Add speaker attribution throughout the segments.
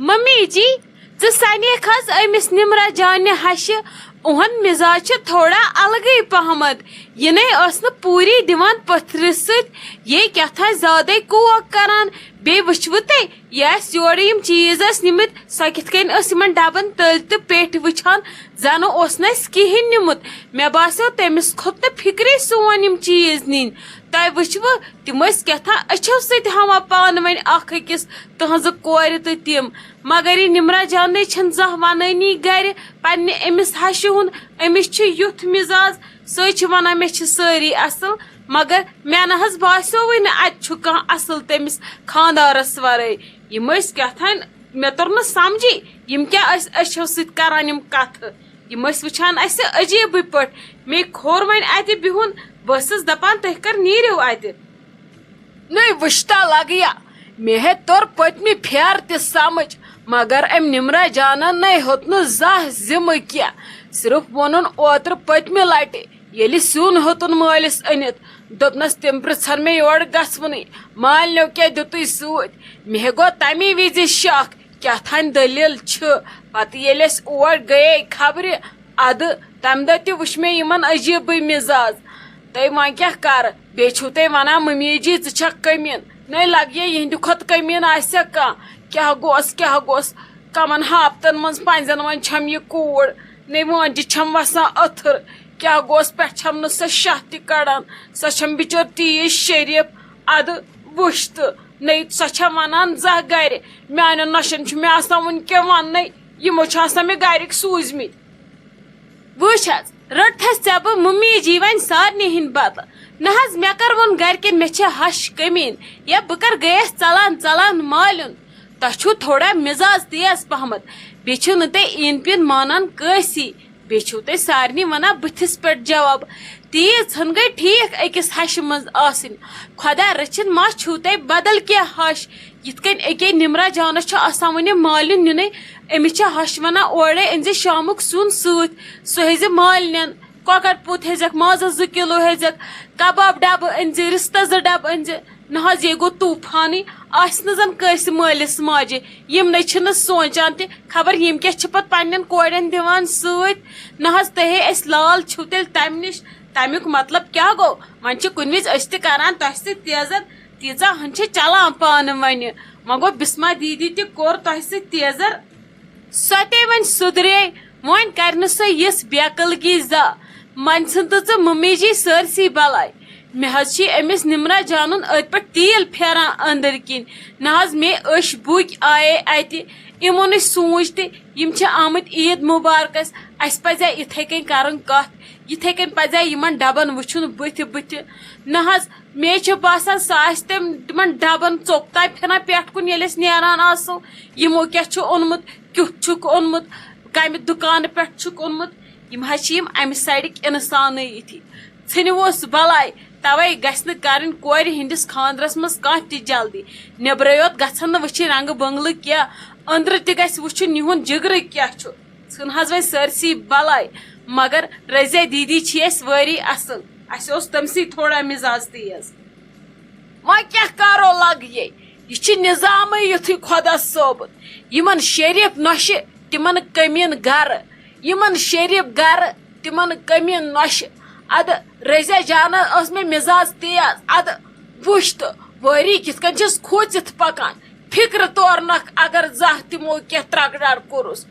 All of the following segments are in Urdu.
Speaker 1: ممی جی سنیک حظ امس نمرا جان ہش اہد مزاج تھوڑا الگے پہمت یہ پوری دان پتھر ست یہ کتھا زیادہ کوک کران بی وچھو تھی یہ یور چیز نمت سو کت کن ڈبن تل تو پیٹ وچھان زن اس کہین نمت مے باسو تمس کھوت نا فکری سون چیز نین تہ وچھو تم کتھا اچھو ست ہاں پان ون اخ أکس تہذ کور تو تم مگر یہ نمرا جانے چھن زہ ونانی گر پنہ امس ہشہ ہند امس یھ مزاج سہ ونان مے ساری اصل مگر مے نہ باسیو نا اتہ کھانا اصل تمس خاندارس ورائے یم کتھان مے تور نا سمجھی یم کیا اچھو ست کران یم کتھ یم وچھان اس عجیب پٹ مے کھور ون ات بہن بس دپان تھی کر نیرو ات نہیں وشتا لگیا مے ہے تور پتمی پھیر تہ سمجھ مگر ام نمرا جانن نہیں ہوت نا زہ ذمہ کیا صرف ونن اوتر پتمہ لٹہ یل سیون ہوتن مالس انت دپنس تم پرژھن مے یور گژھونی مالنو کیا دتوی ست مے گو تمی وز شک کیاتھان دلیل پتہ یل اس اور گئے خبر اد تم دہ تہ وچھ مے یمن عجیب مزاج تھی وۄنۍ کیٛاہ کر بیٚیہِ چھُو تُہۍ ونان ممی جی ژٕ چھکھ کٔمیٖن نے لگہِ یِہنٛدِ کھۄتہٕ کٔمیٖن آسیا کانٛہہ کیٛاہ گوٚژھ کمن ہاپتن منٛز پنٛزن منٛز چھم یہِ کوٗر نے وٲنجہِ چھم وسان اتھر کیٛاہ گوٚژھ پٮ۪ٹھ چھم نہٕ سۄ شاہ تہِ کڑان سۄ چھم بچور تیٖژ شریف اد وٕچھ تہٕ نے سۄ چھم ونان زہ گرِ میانٮ۪ن نۄشن چھُ مےٚ آسان وُنکٮ۪ن وننٕے یِمو چھِ آسان مےٚ گرِکۍ سوٗزمٕتۍ وٕچھ حظ رٹتھس ژےٚ بہٕ ممی جی وۄنۍ سارنٕے ہٕنٛدۍ بدلہٕ نہ حظ مےٚ کر ووٚن گرِکٮ۪ن مےٚ چھِ ہش کٔمیٖن یا بہٕ کر گٔیس ژلان مالیُن تۄہہِ چھُو تھوڑا مزاج تیز پہمت بیٚیہِ چھِو نہٕ تُہۍ ایٖن پیٖن مانان کٲنٛسی بیٚیہِ چھِو تُہۍ سارنٕے ونان بٕتھِس پٮ۪ٹھ جواب تیٖژ ہن گٔے ٹھیٖک أکِس ہشہِ منٛز آسٕنۍ خۄدا رٔچھِنۍ ما چھُو تۄہہِ بدل کینٛہہ ہش یِتھ کٔنۍ أکے نمرا جانس چھُ آسان وُنہِ مالیُن نِنُے أمِس چھِ ہش ونان اورے أنزِ شامُک سیُن سۭتۍ سُہ ہیزِ مالنٮ۪ن کۄکر پوٗت ہیزٮ۪کھ مازس 2 کِلوٗ ہیزٮ۪کھ کباب ڈبہٕ أنزِ رستہٕ 2 ڈبہٕ أنزِ نہ حظ یہ گوٚو طوٗفانٕے آسہِ نہٕ زن کٲنٛسہِ مٲلِس ماجہِ یِمنٕے چھِنہٕ سونٛچان تہِ خبر یِم کیٛاہ چھِ پتہٕ پننٮ۪ن کورٮ۪ن دِوان سۭتۍ نہ حظ تُہۍ أسۍ لال چھِو تیٚلہِ تمہِ نِش تمیُک مطلب کیٛاہ گوٚو وۄنۍ چھِ کُنہِ وِزِ أسۍ تہِ کران تۄہہِ سۭتۍ تیزر تیٖژاہ ہن چھِ چلان پانہٕ ونہِ وۄنۍ گوٚو بسما دیدی تہِ کوٚر تۄہہِ سۭتۍ تیزر سۄ تے وۄنۍ سُدرے وۄنۍ کر نہٕ سۄ یِژھ بیقلگی زانٛہہ وۄنۍ ژھٕن ژٕ ممی جی سٲرسٕے بلاے مےٚ حظ چھِ أمِس نمرا جانُن أتھۍ پٮ۪ٹھ تیٖل پھیران أنٛدٕرۍ کِنۍ نہ حظ مےٚ أچھ بُکۍ آیے اتہِ یِمو نٕے سوٗنٛچ تہِ یِم چھِ آمٕتۍ عیٖد مُبارکس اسہِ پزِ یِتھے کٔنۍ کرٕنۍ کتھ یِتھے کٔنۍ پزِ یِمن ڈبن وٕچھُن بٕتھِ نہ حظ مےٚ چھُ باسان سۄ آسہِ تِمن ڈبن ژوٚک تام پھِران پٮ۪ٹھ کُن ییٚلہِ أسۍ نیران آسو یِمو کیٛاہ چھُ اوٚنمُت کیُتھ چھُکھ اوٚنمُت کمہِ دُکانہٕ پٮ۪ٹھ چھُکھ اوٚنمُت یِم حظ چھِ یِم امہِ سایڈٕکۍ اِنسانٕے یِتھی ژھٕنِووس بلاے توے گژھِ نہٕ کرٕنۍ کورِ ہٕنٛدِس خاندرس منٛز کانٛہہ تہِ جلدی نیبرے یوت گژھن نہٕ وٕچھِنۍ رنگہٕ بنگلہٕ کینٛہہ أنٛدرٕ تہِ گژھِ وٕچھُن یِہُنٛد جگرٕ کیٛاہ چھُ ژھٕن حظ وۄنۍ سٲرسٕے بلاے مگر رزیا دیدی چھِ أسۍ وٲری اصل اسہِ اوس تٔمسٕے تھوڑا مزاج تیز وۄنۍ کیٛاہ کرو لگیے یہ چھِ نظامٕے یُتھُے خۄدا صٲبُن یِمن شریف نۄشہِ تِمن کٔمیٖن گرٕ یِمن شریف گرٕ تِمن کٔمیٖن نۄشہِ ادٕ رزیا جانن ٲس مےٚ مزاج تیز ادٕ وٕچھ تہٕ وٲری کِتھ کٔنۍ چھس کھوٗژِتھ پکان فکرِ تورنکھ اگر زانٛہہ تِمو کینٛہہ ترکڑر کوٚرُس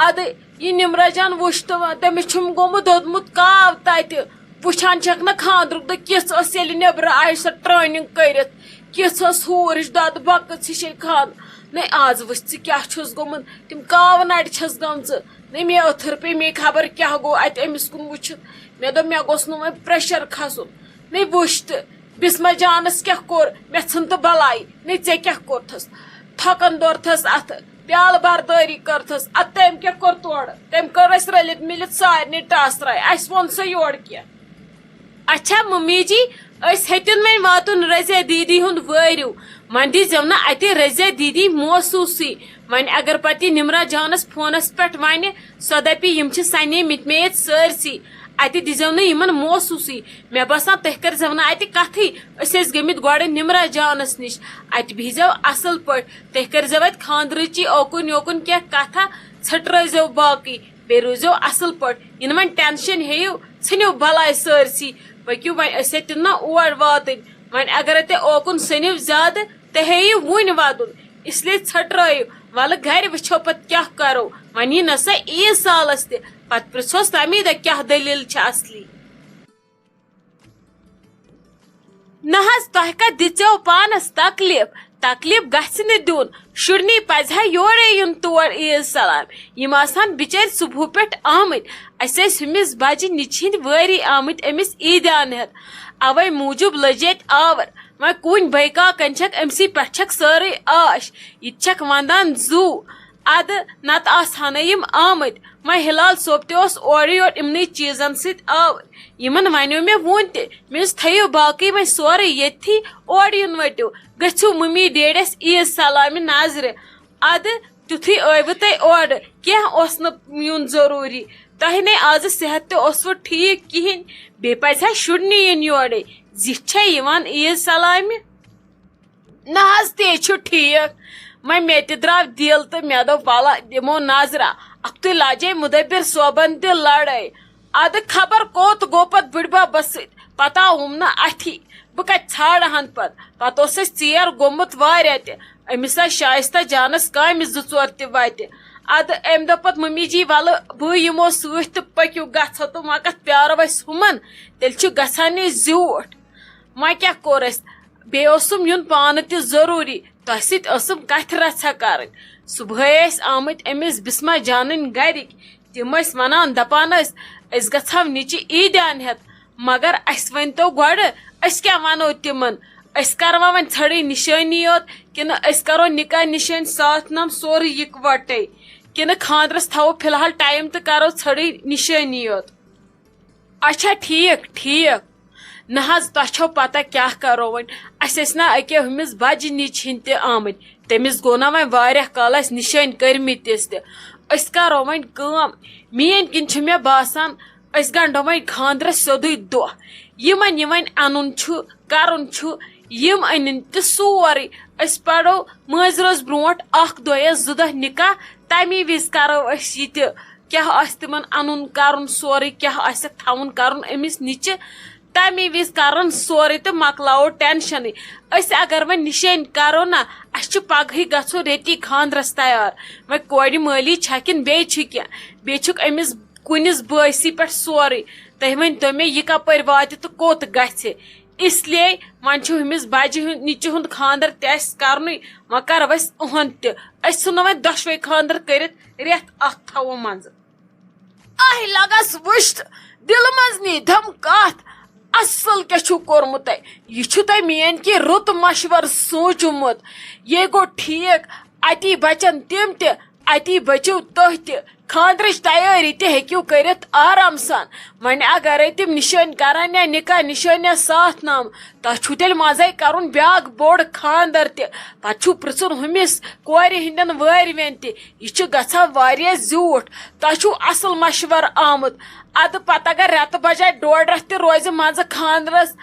Speaker 1: ادٕ یہِ نمرا جان وٕچھ تہٕ تٔمِس چھُم گوٚمُت دوٚدمُت کاو تتہِ وٕچھان چھکھ نہ خاندرُک دۄہ کِژھ ٲس ییٚلہِ نیبرٕ آیہِ سۄ ٹرٛینِنگ کٔرِتھ کِژھ ٲس ہوٗر ہِش دۄدٕ بۄکٕژ ہِش ییٚلہِ خاندر نے آز وٕچھ ژٕ کیٛاہ چھُس گوٚمُت تِم کاوٕ نرِ چھس گٔمژٕ نے مےٚ أتھٕر پے مے خبر کیٛاہ گوٚو اتہِ أمِس کُن وٕچھِتھ مےٚ دوٚپ مےٚ گوٚژھ نہٕ وۄنۍ پریشر کھسُن نے وٕچھ تہٕ بسما جانس کیٛاہ کوٚر مےٚ ژھٕن تہٕ بلاے نے ژےٚ کیٛاہ کوٚرتھس تھۄکن دوٚرتھس اتھٕ پیالہٕ بردٲری کٔرتھس ادٕ تٔمۍ کیٛاہ کوٚر تورٕ تٔمۍ کٔر اسہِ رٔلِتھ مِلِتھ سارنٕے ٹاسراے اسہِ ووٚن سا یورٕ کینٛہہ اچھا ممی جی أسۍ ہیٚتِن وۄنۍ واتُن رزیا دیدی ہُنٛد وٲرِو وۄنۍ دیٖزیو نہٕ اتہِ رزیا دیدی موسوٗسٕے وۄنۍ اگر پتہٕ یہِ نمرا جانس فونس پٮ۪ٹھ ونہِ سۄ دپہِ یِم چھِ سنے مٕتۍ مےٚ ییٚتہِ سٲرسٕے اتہ دِزیو نہٕ یِمن موسوٗسٕے مےٚ باسان تُہۍ کٔرۍزیو نہٕ اتہِ کتھٕے أسۍ ٲسۍ گٔمٕتۍ گۄڈٕ نمرا جانس نِش اتہِ بِہزیو اصل پٲٹھۍ تُہۍ کٔرۍزیو اتہِ خانٛدرٕچی اوکُن یوکُن کینٛہہ کتھا ژھٔٹرٲیزیو باقٕے بیٚیہِ روٗزیو اصل پٲٹھۍ یِنہٕ وۄنۍ ٹٮ۪نشن ہیٚیِو ژھٕنِو بلاے سٲرسٕے پٔکِو وۄنۍ أسۍ ہیٚتِن نہ اور واتٕنۍ وۄنۍ اگرے تُہۍ اوکُن سٔنِو زیادٕ تُہۍ ہیٚیِو وُنۍ ودُن اسلیے ژھٔٹرٲیِو ولہٕ گرِ وٕچھو پتہٕ کیٛاہ کرو وۄنۍ یی نہ سا عیٖد سالس تہِ پتہٕ پرٛژھوس تمی دۄہ کیٛاہ دٔلیٖل چھِ اصلی نہ حظ تۄہہِ کتھ دِژیو پانس تکلیف گژھِ نہٕ دیُن شُرنٕے پزِ ہا یورے یُن تور عیٖد سلام یِم آسہن بِچٲرۍ صبحو پٮ۪ٹھ آمٕتۍ اسہِ ٲسۍ ہُمِس بجہِ نِچہِ ہِنٛدۍ وٲری آمٕتۍ أمِس عیٖدیان ہٮ۪تھ اوے موٗجوٗب لٔج ییٚتہِ آور وۄنۍ کُنۍ بٲیکاکن چھکھ أمسٕے پٮ۪ٹھ چھکھ سٲرٕے آش یہِ تہِ چھکھ ونٛدان زوٗ ادٕ نتہٕ آسہٕ ہنَے یِم آمٕتۍ وۄنۍ ہلال صٲب تہِ اوس اورٕ یور یِمنٕے چیٖزن سۭتۍ آور یِمن ونیو مےٚ وُنۍ تہِ مےٚ اوس تھٲیِو باقٕے وۄنۍ سورُے ییٚتھی اورٕ یُن ؤٹِو گٔژھِو مٔمی ڈیڈیس عیٖد سلامہِ نظرِ ادٕ تِتھُے ٲیوٕ تُہۍ اورٕ کینٛہہ اوس نہٕ یُن ضروٗری تۄہہِ نے آزٕ صحت تہِ اوسوٕ ٹھیٖک کِہینۍ بیٚیہِ پزِ ہا شُرنٕے یِنۍ یورے زِٹھ چھا یِوان عیٖد سلامہِ نہ حظ تے چھُ ٹھیٖک وۄنۍ مےٚ تہِ درٛاو دِل تہٕ مےٚ دوٚپ وَلہ دِمو نظرا اکھتُے لاجے مُدبِر صٲبن تہِ لڑٲے ادٕ خبر کوٚت گوٚو پتہٕ بٕڈببس سۭتۍ پتہٕ آوُم نہٕ اتھی بہٕ کتہِ ژھانڈہن پتہٕ اوس اسہِ ژیر گوٚمُت واریاہ تہِ أمِس آسہِ شایستہ جانس کامہِ 2-4 تہِ وتہِ ادٕ أمۍ دوٚپ پتہٕ مٔمی جی ولہٕ بہٕ یِمو سۭتۍ تہٕ پٔکِو گژھو تہٕ وۄنۍ کتھ پیارو أسۍ ہُمن تیٚلہِ چھُ گژھان یہِ زیوٗٹھ وۄنۍ کیٛاہ کوٚر اسہِ بیٚیہِ اوسُم یُن پانہٕ تہِ ضروٗری تۄہہِ سۭتۍ ٲسٕم کتھِ رژھا کرٕنۍ صبحٲے ٲسۍ آمٕتۍ أمِس بسما جانٕنۍ گرِکۍ تِم ٲسۍ ونان دپان ٲسۍ أسۍ گژھو نِچہِ عیٖدیان ہٮ۪تھ مگر اسہِ ؤنۍتو گۄڈٕ أسۍ کیٛاہ ونو تِمن أسۍ کروا وۄنۍ ژھٔڑٕے نِشٲنی یوت کِنہٕ أسۍ کرو نِکاح نِشٲنۍ ساتھ نام سورُے یِکوٹے کِنہٕ خانٛدرس تھاوو فِلحال ٹایم تہٕ کرو ژھٔڑٕے نِشٲنی یوت اچھا ٹھیٖک نہ حظ تۄہہِ چھو پتہ کیٛاہ کرو وۄنۍ اسہِ ٲسۍ نا أکیاہ ہُمِس بجہِ نِچہِ ہِنٛدۍ تہِ آمٕتۍ تٔمِس گوٚو نا وۄنۍ واریاہ کال اسہِ نِشٲنۍ کٔرمٕتِس تہِ أسۍ کرو وۄنۍ کٲم میٲنۍ کِنۍ چھُ مےٚ باسان أسۍ گنٛڈو وۄنۍ خانٛدرس سیوٚدُے دۄہ یِمن یہِ وۄنۍ انُن چھُ کرُن چھُ یِم أنِنۍ تہِ سورُے أسۍ پرو مٲنٛزِ رٲژ برونٛٹھ 1-2 یا 2 دۄہ نِکاح تمی وِزِ کرو أسۍ یہِ تہِ کیٛاہ آسہِ تِمن انُن کرُن سورُے کیٛاہ آسٮ۪کھ تھاوُن کرُن أمِس نِچہِ تمی وِزِ کرن سورُے تہٕ مۄکلاوو ٹٮ۪نشنٕے أسۍ اگر وۄنۍ نِشٲنۍ کرو نا اسہِ چھُ پگہٕے گژھُن ریٚتی خانٛدرس تیار وۄنۍ کورِ مٲلی چھا کِنہٕ بیٚیہِ چھُ کینٛہہ بیٚیہِ چھُکھ أمِس کُنِس بٲیسٕے پٮ۪ٹھ سورُے تُہۍ ؤنۍتو مےٚ یہِ کپٲرۍ واتہِ تہٕ کوٚت گژھِ اسلیے وۄنۍ چھُ ہُمِس بجہِ ہُنٛد نِچہِ ہُنٛد خانٛدر تہِ اسہِ کرنُے وۄنۍ کرو أسۍ اُہُنٛد تہِ أسۍ ژھٕنو وۄنۍ دۄشوے خانٛدر کٔرِتھ رٮ۪تھ اکھ تھاوو منٛزٕ آے لگس وٕچھ دِلہٕ منٛز نیٖدم کتھ اصل کیٛاہ چھُو کوٚرمُت تۄہہِ یہِ چھُو تۄہہِ میٲنۍ کہِ رُت مشور سوٗنچمُت یے گوٚو ٹھیٖک اتی بچن تِم تہِ اتی بٔچِو تُہۍ تہِ خانٛدرٕچ تیٲری تہِ ہیٚکِو کٔرِتھ آرام سان وۄنۍ اگرے تِم نِشٲنۍ کرن یا نِکاح نِشٲنۍ یا ساتھ نام تۄہہِ چھُو تیٚلہِ منٛزے کرُن بیاکھ بوٚڑ خانٛدر تہِ پتہٕ چھُو پرژھُن ہُمِس کورِ ہٕنٛدٮ۪ن وٲرۍوٮ۪ن تہِ یہِ چھُ گژھان واریاہ زیوٗٹھ تۄہہِ چھُو اصل مشور آمُت ادٕ پتہٕ اگر رٮ۪تہٕ بجاے 1.5 رٮ۪تھ تہِ روزِ منٛزٕ خانٛدرس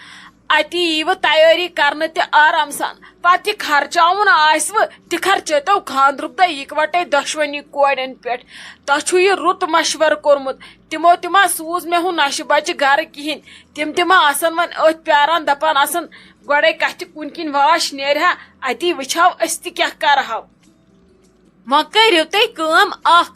Speaker 1: اتی ییٖوٕ تیٲری کرنہٕ تہِ آرام سان پتہٕ یہِ خرچاوُن آسوٕ تہِ خرچٲتو خانٛدرُک دۄہ یِکوٹے دۄشوٕنی کورٮ۪ن پٮ۪ٹھ تۄہہِ چھُو یہِ رُت مشور کوٚرمُت تِمو تہِ ما سوٗز مےٚ ہُہ نشہٕ بچہِ گرٕ کِہینۍ تِم ما آسن وۄنۍ أتھۍ پیاران دپان آسن گۄڈے کتھِ کُنہِ کِنۍ واش نیرِہا اتی وٕچھہو أسۍ تہِ کیٛاہ کرہو وۄنۍ کٔرِو تُہۍ کٲم اکھ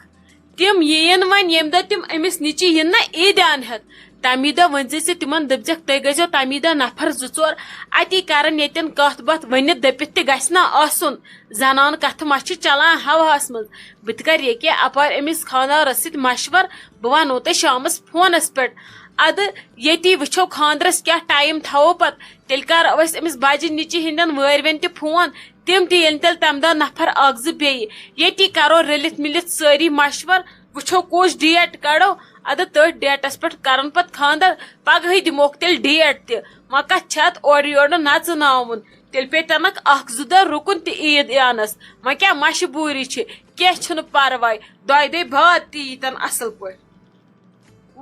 Speaker 1: تِم یِیِن وۄنۍ ییٚمہِ دۄہ تِم أمِس نِچہِ یِن نا عیٖدیان ہٮ۪تھ تمی دۄہ ؤنزِ ژٕ تِمن دٔپزٮ۪کھ تُہۍ گٔژھِو تمی دۄہ نفر 2-4 اتی کرن ییٚتٮ۪ن کتھ باتھ ؤنِتھ دٔپِتھ تہِ گژھِ نا آسُن زنان کتھٕ ما چھِ چلان ہوہس منٛز بہٕ تہِ کرٕ ییٚکیٛاہ اپارِ أمِس خانٛدارس سۭتۍ مشور بہٕ ونو تۄہہِ شامس فونس پٮ۪ٹھ ادٕ ییٚتی وٕچھو خانٛدرس کیٛاہ ٹایم تھاوو پتہٕ تیٚلہِ کرو أسۍ أمِس بجہِ نِچہِ ہِنٛدٮ۪ن وٲرۍوٮ۪ن تہِ فون تِم تہِ ییٚلہِ تیٚلہِ تمہِ دۄہ نفر 1-2 بیٚیہِ ییٚتی کرو رٔلِتھ مِلِتھ سٲری مشور وٕچھو کُس ڈیٹ کڑو ادٕ تٔتھۍ ڈیٹس پٮ۪ٹھ کرن پتہٕ خانٛدر پگہٕے دِموکھ تیٚلہِ ڈیٹ تہِ وۄنۍ کتھ چھِ اتھ اورٕ یورٕ نژناوُن تیٚلہِ پیٚتنکھ 1-2 دۄہ رُکُن تہِ عیٖد یِنس وۄنۍ کیٛاہ مجبوٗری چھِ کینٛہہ چھُنہٕ پرواے 2 دۄہہِ بعد تہِ ییٖتن اصل پٲٹھۍ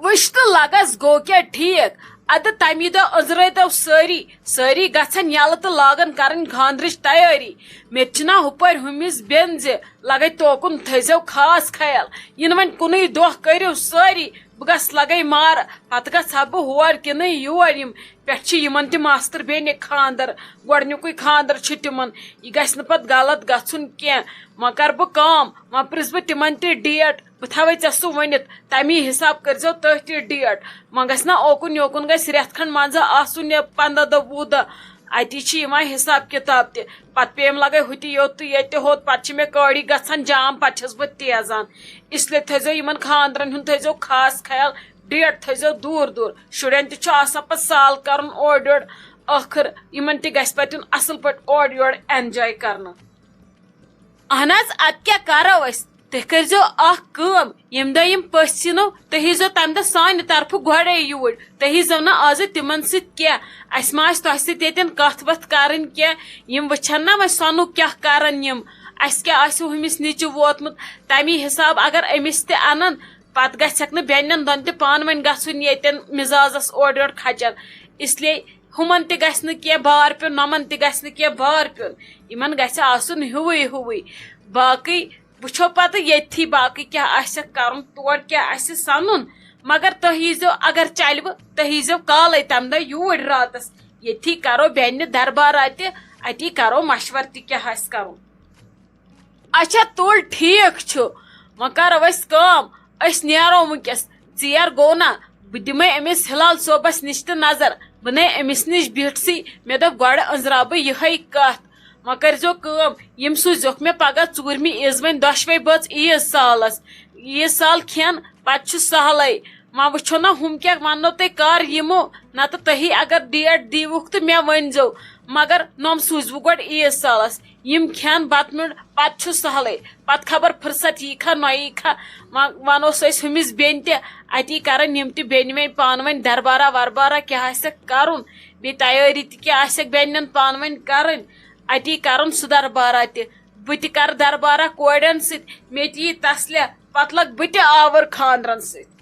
Speaker 1: وش تو لگس گو کیا ٹھیک اد تمی دہ أزرٲتو سٲری گژھن یلہٕ تہٕ لاگن کرٕنۍ خاندرٕچ تیٲری مےٚ تہِ چھُنا ہُپٲرۍ ہُمِس بیٚن زِ لگے توکُن تھٲیزیو خاص خیال یِنہٕ وۄنۍ کُنُے دۄہ کٔرِو سٲری بہٕ گژھٕ لگے مارٕ پتہٕ گژھٕ ہا بہٕ ہور کِنہٕ یور یِم پٮ۪ٹھ چھِ یِمن تہِ ماستٕر بیٚنہِ خاندر گۄڈنیُکُے خاندر چھُ تِمن یہِ گژھِ نہٕ پتہٕ غلط گژھُن کینٛہہ وۄنۍ کرٕ بہٕ کٲم وۄنۍ پرژھ بہٕ تِمن تہِ ڈیٹ بہٕ تھاوے ژےٚ سُہ ؤنِتھ تمی حساب کٔرزیو تُہۍ تہِ ڈیٹ وۄنۍ گژھِ نا اوکُن یوکُن گژھِ رٮ۪تھ کھنٛڈ منٛزٕ آسُن یا 15 دۄہ 20 دۄہ اتی چھِ یِوان حساب کِتاب تہِ پتہٕ پیٚیَم لگے ہُتہِ یوٚت تہٕ ییٚتہِ ہوٚت پتہٕ چھِ مےٚ کٲڑی گژھان جام پتہٕ چھس بہٕ تیزان اسلیے تھٲیزیو یِمن خاندرن ہُنٛد تھٲیزیو خاص خیال ڈیٹ تھٲیزیو دوٗر دوٗر شُرٮ۪ن تہِ چھُ آسان پتہٕ سال کرُن اورٕ یورٕ ٲخٕر یِمن تہِ گژھِ پتہٕ یُن اصل پٲٹھۍ اورٕ یورٕ اٮ۪نجاے کرنہٕ اہن حظ ادٕ کیٛاہ کرو أسۍ تُہۍ کٔرزیو اکھ کٲم ییٚمہِ دۄہ یِم پٔژھۍ یِنو تُہۍ ییٖزیو تمہِ دۄہ سانہِ طرفہٕ گۄڈے یوٗرۍ تُہۍ ییٖزیو نہٕ آزٕ تِمن سۭتۍ کینٛہہ اسہِ ما آسہِ تۄہہِ سۭتۍ ییٚتٮ۪ن کتھ وتھ کرٕنۍ کینٛہہ یِم وٕچھن نا وۄنۍ سۄنُک کیٛاہ کرن یِم اسہِ کیٛاہ آسہِ ہُمِس نِچہِ ووتمُت تمی حساب اگر أمِس تہِ انن پتہٕ گژھٮ۪کھ نہٕ بیٚنٮ۪ن دۄن تہِ پانہٕ ؤنۍ گژھُن ییٚتٮ۪ن مزازس اورٕ یورٕ کھچن اسلیے ہُمن تہِ گژھِ نہٕ کینٛہہ بار پیوٚن نۄمن تہِ گژھِ نہٕ کینٛہہ بار پیوٚن یِمن گژھِ آسُن ہیُوٕے باقٕے وٕچھو پتہٕ ییٚتھی باقٕے کیٛاہ آسٮ۪کھ کرُن تور کیٛاہ آسہِ سنُن مگر تُہۍ ییٖزیو اگر چلوٕ تُہۍ ییٖزیو کالے تمہِ دۄہ یوٗرۍ راتس ییٚتھی کرو بیٚنہِ دربارا تہِ اتی کرو مشور تہِ کیٛاہ آسہِ کرُن اچھا تُل ٹھیٖک چھُ وۄنۍ کرو أسۍ کٲم أسۍ نیرو وٕنکیٚس ژیر گوٚو نا بہٕ دِمے أمِس ہلال صوبس نِش تہِ نظر بہٕ نے أمِس نِش بِہتھٕے مےٚ دوٚپ گۄڈٕ أنٛزراو بہٕ یِہے کتھ وۄنۍ کٔرزیو کٲم یِم سوٗزیوکھ مےٚ پگاہ 4مہِ عیٖز وۄنۍ 2 بٲژ عیٖز سالس عیٖز سال کھٮ۪ن پتہٕ چھُ سہلے وۄنۍ وٕچھو نا ہُم کیٛاہ وننو تۄہہِ کر یِمو نتہٕ تُہی اگر ڈیٹ دیٖوُکھ تہٕ مےٚ ؤنۍزیو مگر نۄم سوٗزوٕ گۄڈٕ عیٖز سالس یِم کھٮ۪ن بتہٕ میوٚنٛڈ پتہٕ چھُ سہلے پتہٕ خبر فرست یی کھا نہ یی کھا ونوس أسۍ ہُمِس بیٚنہِ تہِ اتی کرن یِم تہِ بیٚنہِ وٮ۪نہِ پانہٕ ؤنۍ دربارا وربارا کیٛاہ آسٮ۪کھ کرُن بیٚیہِ تیٲری تہِ کیٛاہ آسٮ۪کھ بیٚنٮ۪ن پانہٕ ؤنۍ کرٕنۍ اتی کرُن سُہ دربارا تہِ بہٕ تہِ کرٕ دربارا کورٮ۪ن سۭتۍ مےٚ تہِ یی تسلیا پتہٕ لگ بہٕ تہِ آوُر خاندرن سۭتۍ